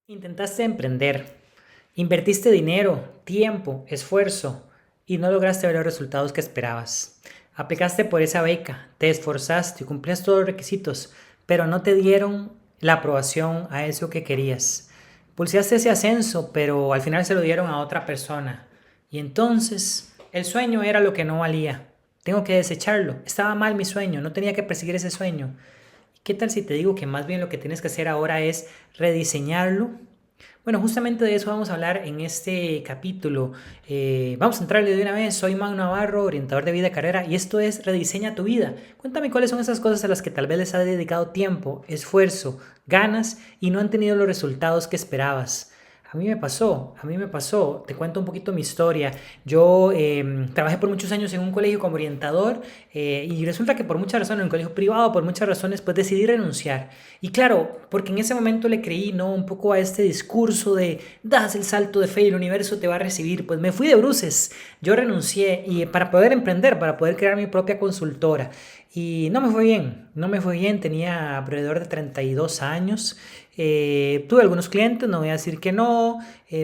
Intentaste emprender, invertiste dinero, tiempo, esfuerzo y no lograste ver los resultados que esperabas. Aplicaste por esa beca, te esforzaste y cumplías todos los requisitos, pero no te dieron la aprobación a eso que querías. Pulsaste ese ascenso, pero al final se lo dieron a otra persona. Y entonces el sueño era lo que no valía. Tengo que desecharlo. Estaba mal mi sueño, no tenía que perseguir ese sueño. ¿Qué tal si te digo que más bien lo que tienes que hacer ahora es rediseñarlo? Bueno, justamente de eso vamos a hablar en este capítulo. Vamos a entrarle de una vez. Soy Mau Navarro, orientador de vida y carrera, y esto es Rediseña tu vida. Cuéntame cuáles son esas cosas a las que tal vez les has dedicado tiempo, esfuerzo, ganas y no han tenido los resultados que esperabas. A mí me pasó, te cuento un poquito mi historia. Yo trabajé por muchos años en un colegio como orientador y resulta que por muchas razones, en un colegio privado, por muchas razones, pues decidí renunciar. Y claro, porque en ese momento le creí, ¿no? Un poco a este discurso de das el salto de fe y el universo te va a recibir. Pues me fui de bruces, yo renuncié y para poder emprender, para poder crear mi propia consultora. Y no me fue bien, no me fue bien, tenía alrededor de 32 años. Tuve algunos clientes, no voy a decir que no,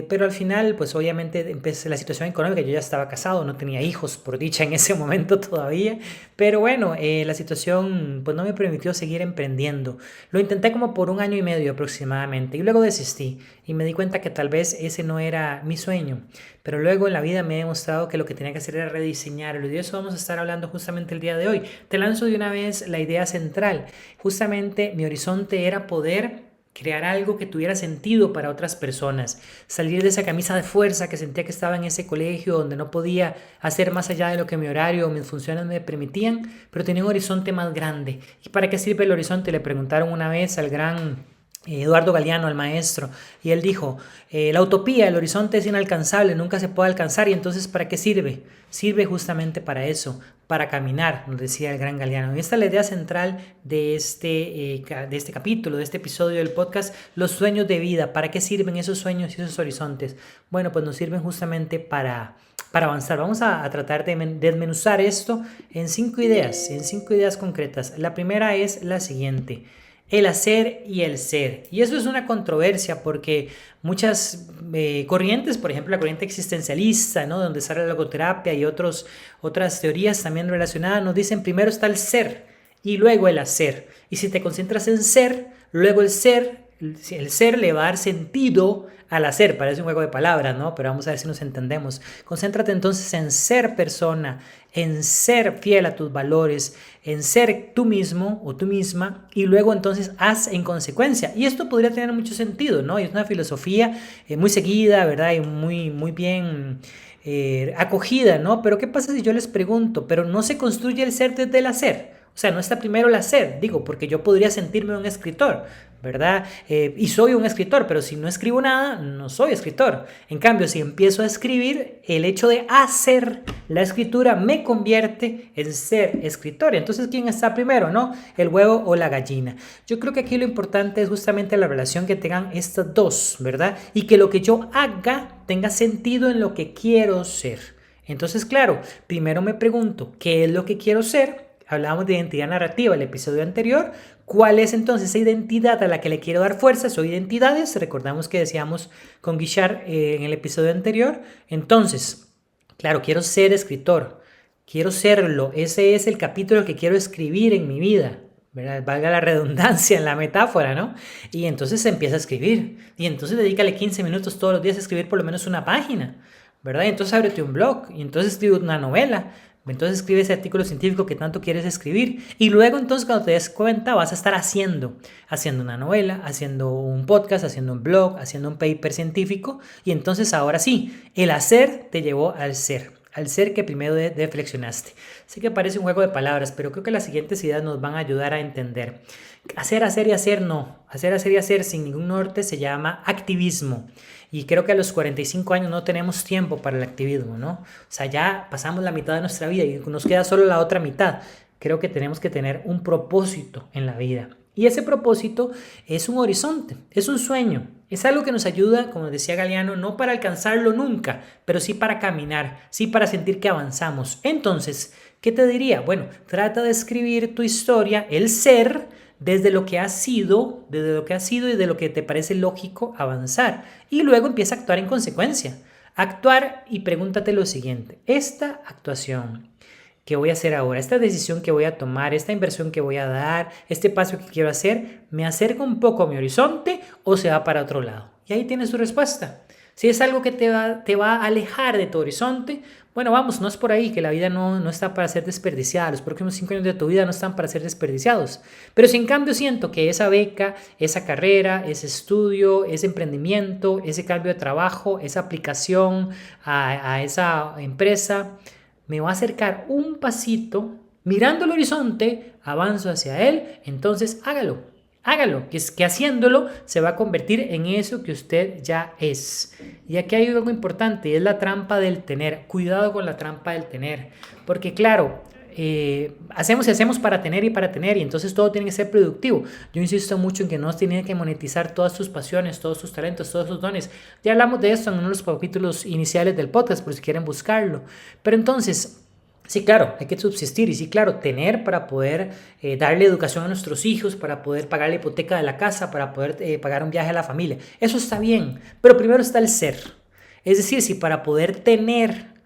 pero al final, pues obviamente empecé la situación económica, yo ya estaba casado, no tenía hijos, por dicha en ese momento todavía, pero bueno, la situación pues no me permitió seguir emprendiendo. Lo intenté como por un año y medio aproximadamente y luego desistí y me di cuenta que tal vez ese no era mi sueño, pero luego en la vida me he demostrado que lo que tenía que hacer era rediseñarlo y de eso vamos a estar hablando justamente el día de hoy. Te lanzo de una vez la idea central. Justamente mi horizonte era poder crear algo que tuviera sentido para otras personas, salir de esa camisa de fuerza que sentía que estaba en ese colegio donde no podía hacer más allá de lo que mi horario o mis funciones me permitían, pero tenía un horizonte más grande. ¿Y para qué sirve el horizonte? Le preguntaron una vez al gran Eduardo Galeano, al maestro, y él dijo, la utopía, el horizonte es inalcanzable, nunca se puede alcanzar, y entonces ¿para qué sirve? Sirve justamente para eso, para caminar, nos decía el gran Galeano. Y esta es la idea central de este capítulo, de este episodio del podcast, los sueños de vida. ¿Para qué sirven esos sueños y esos horizontes? Bueno, pues nos sirven justamente para avanzar. Vamos a tratar de desmenuzar esto en cinco ideas concretas. La primera es la siguiente: el hacer y el ser. Y eso es una controversia porque muchas corrientes, por ejemplo la corriente existencialista, ¿no? Donde sale la logoterapia y otras teorías también relacionadas, nos dicen primero está el ser y luego el hacer. Y si te concentras en ser, luego el ser le va a dar sentido al hacer. Parece un juego de palabras, ¿no? Pero vamos a ver si nos entendemos. Concéntrate entonces en ser persona, en ser fiel a tus valores, en ser tú mismo o tú misma y luego entonces haz en consecuencia. Y esto podría tener mucho sentido, ¿no? Y es una filosofía muy seguida, ¿verdad? Y muy bien acogida, ¿no? Pero ¿qué pasa si yo les pregunto, pero no se construye el ser desde el hacer? O sea, no está primero el hacer, digo, porque yo podría sentirme un escritor, ¿verdad? Y soy un escritor, pero si no escribo nada, no soy escritor. En cambio, si empiezo a escribir, el hecho de hacer la escritura me convierte en ser escritor. Entonces, ¿quién está primero, no? ¿El huevo o la gallina? Yo creo que aquí lo importante es justamente la relación que tengan estas dos, ¿verdad? Y que lo que yo haga tenga sentido en lo que quiero ser. Entonces, claro, primero me pregunto, ¿qué es lo que quiero ser? Hablábamos de identidad narrativa el episodio anterior. ¿Cuál es entonces esa identidad a la que le quiero dar fuerza? Son identidades. Recordamos que decíamos con Guichard en el episodio anterior. Entonces, claro, quiero ser escritor. Quiero serlo. Ese es el capítulo que quiero escribir en mi vida, ¿verdad? Valga la redundancia en la metáfora, ¿no? Y entonces se empieza a escribir. Y entonces dedícale 15 minutos todos los días a escribir por lo menos una página, ¿verdad? Y entonces ábrete un blog. Y entonces escribe una novela. Entonces escribe ese artículo científico que tanto quieres escribir y luego entonces cuando te des cuenta vas a estar haciendo una novela, haciendo un podcast, haciendo un blog, haciendo un paper científico y entonces ahora sí, el hacer te llevó al ser que primero reflexionaste. Así que parece un juego de palabras, pero creo que las siguientes ideas nos van a ayudar a entender. Hacer y hacer no. Hacer y hacer sin ningún norte se llama activismo. Y creo que a los 45 años no tenemos tiempo para el activismo, ¿no? O sea, ya pasamos la mitad de nuestra vida y nos queda solo la otra mitad. Creo que tenemos que tener un propósito en la vida. Y ese propósito es un horizonte, es un sueño. Es algo que nos ayuda, como decía Galeano, no para alcanzarlo nunca, pero sí para caminar, sí para sentir que avanzamos. Entonces, ¿qué te diría? Bueno, trata de escribir tu historia, el ser, desde lo que has sido, y de lo que te parece lógico avanzar. Y luego empieza a actuar en consecuencia. Actuar y pregúntate lo siguiente: esta actuación que voy a hacer ahora, esta decisión que voy a tomar, esta inversión que voy a dar, este paso que quiero hacer, ¿me acerca un poco a mi horizonte o se va para otro lado? Y ahí tienes tu respuesta. Si es algo que te va a alejar de tu horizonte, bueno, vamos, no es por ahí, que la vida no está para ser desperdiciada. Los próximos 5 años de tu vida no están para ser desperdiciados. Pero si en cambio siento que esa beca, esa carrera, ese estudio, ese emprendimiento, ese cambio de trabajo, esa aplicación a esa empresa, me va a acercar un pasito, mirando el horizonte, avanzo hacia él, entonces hágalo, que es que haciéndolo se va a convertir en eso que usted ya es. Y aquí hay algo importante, y es la trampa del tener. Cuidado con la trampa del tener, porque claro, hacemos y hacemos para tener y entonces todo tiene que ser productivo. Yo insisto mucho en que no tiene que monetizar todas tus pasiones, todos tus talentos, todos tus dones. Ya hablamos de esto en uno de los capítulos iniciales del podcast, por si quieren buscarlo. Pero entonces, sí, claro, hay que subsistir y sí, claro, tener para poder darle educación a nuestros hijos, para poder pagar la hipoteca de la casa, para poder pagar un viaje a la familia. Eso está bien, pero primero está el ser. Es decir, si para poder tener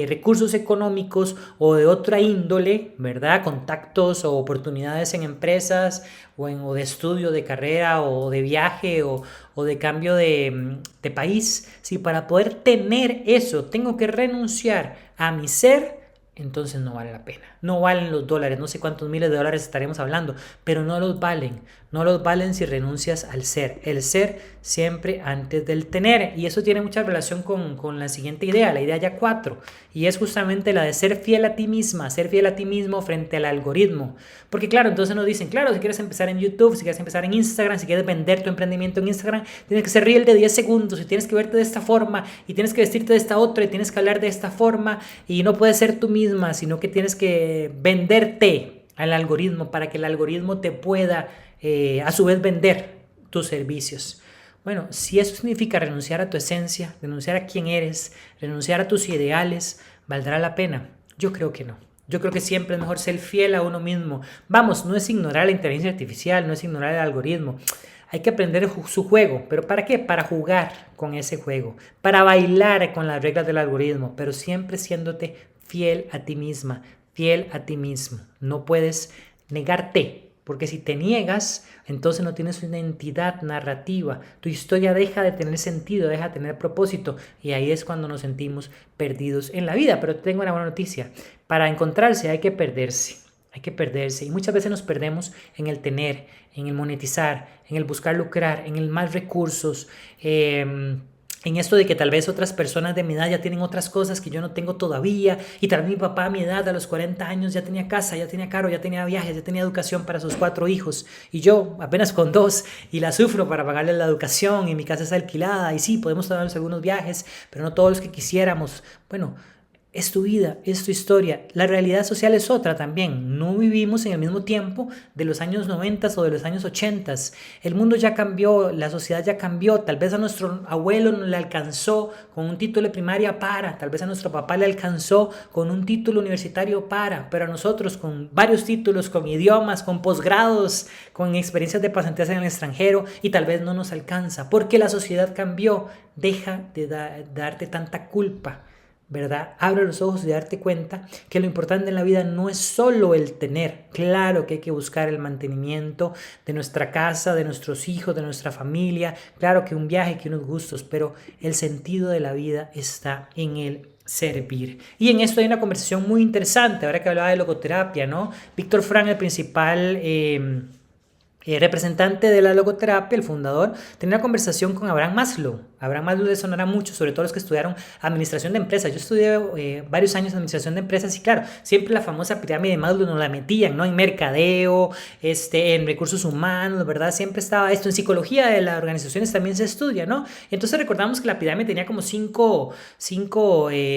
recursos económicos o de otra índole, ¿verdad? Contactos o oportunidades en empresas o de estudio, de carrera o de viaje o de cambio de país. Si para poder tener eso tengo que renunciar a mi ser, entonces no vale la pena. No valen los dólares, no sé cuántos miles de dólares estaremos hablando, pero no los valen. No los valen si renuncias al ser. El ser siempre antes del tener. Y eso tiene mucha relación con la siguiente idea, la idea ya 4. Y es justamente la de ser fiel a ti misma, ser fiel a ti mismo frente al algoritmo. Porque claro, entonces nos dicen, claro, si quieres empezar en YouTube, si quieres empezar en Instagram, si quieres vender tu emprendimiento en Instagram, tienes que ser reel de 10 segundos y tienes que verte de esta forma y tienes que vestirte de esta otra y tienes que hablar de esta forma y no puedes ser tú misma, sino que tienes que venderte al algoritmo para que el algoritmo te pueda a su vez vender tus servicios. Bueno, si eso significa renunciar a tu esencia, renunciar a quién eres, renunciar a tus ideales, ¿valdrá la pena? Yo creo que no. Yo creo que siempre es mejor ser fiel a uno mismo. Vamos, no es ignorar la inteligencia artificial, no es ignorar el algoritmo. Hay que aprender su juego. ¿Pero para qué? Para jugar con ese juego, para bailar con las reglas del algoritmo, pero siempre siéndote fiel a ti misma, fiel a ti mismo. No puedes negarte. Porque si te niegas, entonces no tienes una identidad narrativa. Tu historia deja de tener sentido, deja de tener propósito. Y ahí es cuando nos sentimos perdidos en la vida. Pero tengo una buena noticia. Para encontrarse hay que perderse. Hay que perderse. Y muchas veces nos perdemos en el tener, en el monetizar, en el buscar lucrar, en el más recursos. En esto de que tal vez otras personas de mi edad ya tienen otras cosas que yo no tengo todavía, y tal vez mi papá a mi edad, a los 40 años, ya tenía casa, ya tenía carro, ya tenía viajes, ya tenía educación para sus 4 hijos, y yo apenas con 2 y la sufro para pagarle la educación, y mi casa está alquilada, y sí, podemos darnos algunos viajes, pero no todos los que quisiéramos. Bueno, es tu vida, es tu historia. La realidad social es otra también. No vivimos en el mismo tiempo de los años 90 o de los años 80. El mundo ya cambió, la sociedad ya cambió. Tal vez a nuestro abuelo no le alcanzó con un título de primaria tal vez a nuestro papá le alcanzó con un título universitario pero a nosotros con varios títulos, con idiomas, con posgrados, con experiencias de pasantías en el extranjero, y tal vez no nos alcanza porque la sociedad cambió. Deja de darte tanta culpa, ¿verdad? Abre los ojos y darte cuenta que lo importante en la vida no es solo el tener. Claro que hay que buscar el mantenimiento de nuestra casa, de nuestros hijos, de nuestra familia. Claro que un viaje, que unos gustos, pero el sentido de la vida está en el servir. Y en esto hay una conversación muy interesante, ahora que hablaba de logoterapia, ¿no? Víctor Frank, el principal representante de la logoterapia, el fundador, tenía una conversación con Abraham Maslow. Abraham Maslow le sonará mucho, sobre todo los que estudiaron administración de empresas. Yo estudié varios años en administración de empresas y claro, siempre la famosa pirámide de Maslow nos la metían, ¿no? En mercadeo, en recursos humanos, ¿verdad? Siempre estaba esto. En psicología de las organizaciones también se estudia, ¿no? Entonces recordamos que la pirámide tenía como cinco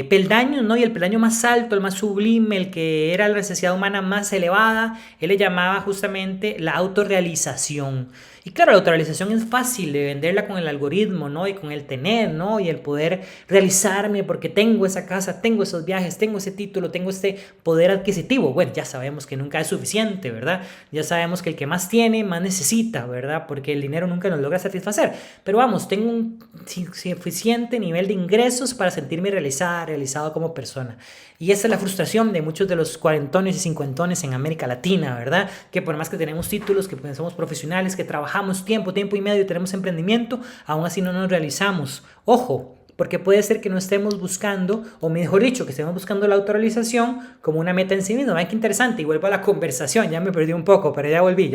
peldaños, ¿no? Y el peldaño más alto, el más sublime, el que era la necesidad humana más elevada, él le llamaba justamente la autorrealización. Y claro, la autorrealización es fácil de venderla con el algoritmo, ¿no? Y con el tener, ¿no? Y el poder realizarme porque tengo esa casa, tengo esos viajes, tengo ese título, tengo este poder adquisitivo. Bueno, ya sabemos que nunca es suficiente, ¿verdad? Ya sabemos que el que más tiene, más necesita, ¿verdad? Porque el dinero nunca nos logra satisfacer. Pero vamos, tengo un suficiente nivel de ingresos para sentirme realizado como persona. Y esa es la frustración de muchos de los cuarentones y cincuentones en América Latina, ¿verdad? Que por más que tenemos títulos, que somos profesionales, que trabajamos tiempo y medio y tenemos emprendimiento, aún así no nos realizamos. Ojo, porque puede ser que no estemos buscando, o mejor dicho, que estemos buscando la autorrealización como una meta en sí misma. Vean qué interesante, y vuelvo a la conversación, ya me perdí un poco, pero ya volví.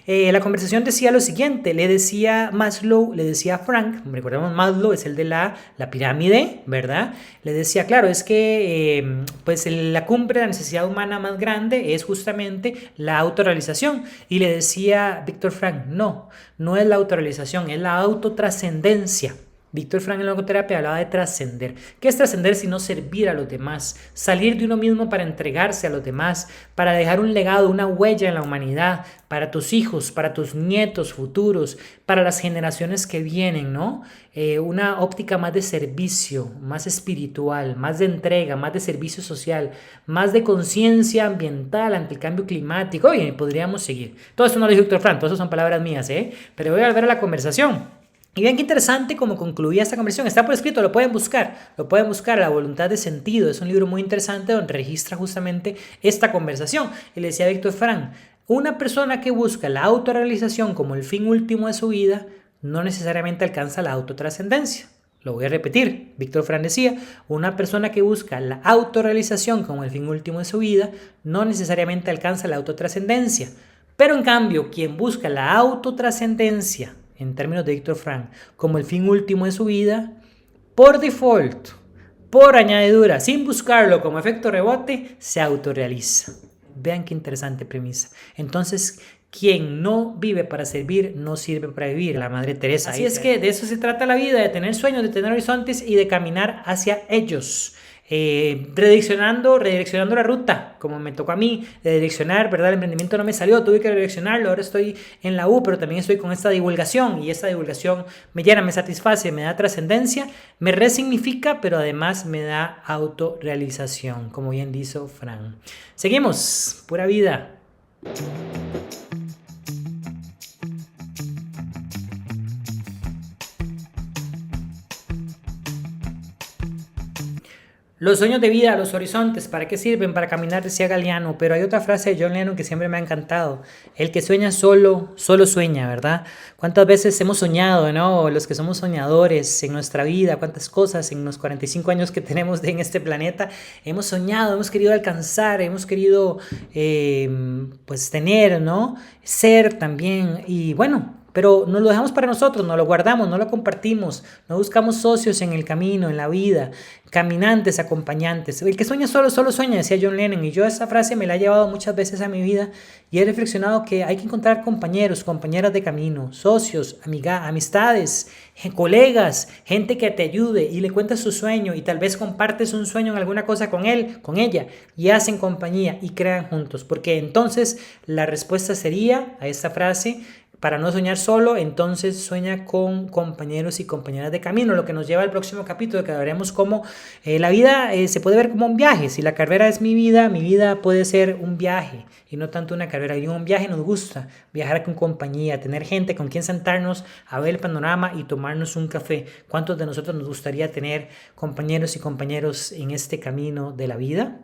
La conversación decía lo siguiente, le decía Maslow, le decía Frank, recordemos Maslow es el de la pirámide, ¿verdad? Le decía, claro, es que pues la cumbre de la necesidad humana más grande es justamente la autorrealización. Y le decía Víctor Frank, no es la autorrealización, es la autotrascendencia. Víctor Frank en la logoterapia hablaba de trascender. ¿Qué es trascender sino servir a los demás? Salir de uno mismo para entregarse a los demás, para dejar un legado, una huella en la humanidad, para tus hijos, para tus nietos futuros, para las generaciones que vienen, ¿no? Una óptica más de servicio, más espiritual, más de entrega, más de servicio social, más de conciencia ambiental ante el cambio climático. Oye, podríamos seguir. Todo esto no lo dijo Víctor Frank, todo eso son palabras mías, ¿eh? Pero voy a volver a la conversación. Y vean qué interesante cómo concluía esta conversación. Está por escrito, lo pueden buscar. La voluntad de sentido. Es un libro muy interesante donde registra justamente esta conversación. Y le decía a Víctor Frank, una persona que busca la autorrealización como el fin último de su vida, no necesariamente alcanza la autotrascendencia. Lo voy a repetir. Víctor Frank decía, una persona que busca la autorrealización como el fin último de su vida, no necesariamente alcanza la autotrascendencia. Pero en cambio, quien busca la autotrascendencia, en términos de Víctor Frank, como el fin último de su vida, por default, por añadidura, sin buscarlo como efecto rebote, se autorrealiza. Vean qué interesante premisa. Entonces, quien no vive para servir, no sirve para vivir. La Madre Teresa. Así es que de eso se trata la vida, de tener sueños, de tener horizontes y de caminar hacia ellos. Redireccionando la ruta, como me tocó a mí direccionar, ¿verdad? El emprendimiento no me salió, tuve que redireccionarlo, ahora estoy en la U, pero también estoy con esta divulgación y esta divulgación me llena, me satisface, me da trascendencia, me resignifica, pero además me da autorrealización, como bien dijo Fran. Seguimos, pura vida. Los sueños de vida, los horizontes, ¿para qué sirven? Para caminar, decía Galeano. Pero hay otra frase de John Lennon que siempre me ha encantado. El que sueña solo sueña, ¿verdad? ¿Cuántas veces hemos soñado, no? Los que somos soñadores en nuestra vida, cuántas cosas en los 45 años que tenemos en este planeta, hemos soñado, hemos querido alcanzar, hemos querido, pues, tener, ¿no? Ser también. Y bueno, pero nos lo dejamos para nosotros, no lo guardamos, no lo compartimos, no buscamos socios en el camino, en la vida, caminantes, acompañantes. El que sueña solo sueña, decía John Lennon, y yo esa frase me la he llevado muchas veces a mi vida y he reflexionado que hay que encontrar compañeros, compañeras de camino, socios, amistades, colegas, gente que te ayude y le cuentas su sueño y tal vez compartes un sueño en alguna cosa con él, con ella, y hacen compañía y crean juntos, porque entonces la respuesta sería a esta frase: para no soñar solo, entonces sueña con compañeros y compañeras de camino, lo que nos lleva al próximo capítulo, que veremos cómo la vida se puede ver como un viaje. Si la carrera es mi vida puede ser un viaje y no tanto una carrera. Y un viaje nos gusta, viajar con compañía, tener gente con quien sentarnos a ver el panorama y tomarnos un café. ¿Cuántos de nosotros nos gustaría tener compañeros y compañeros en este camino de la vida?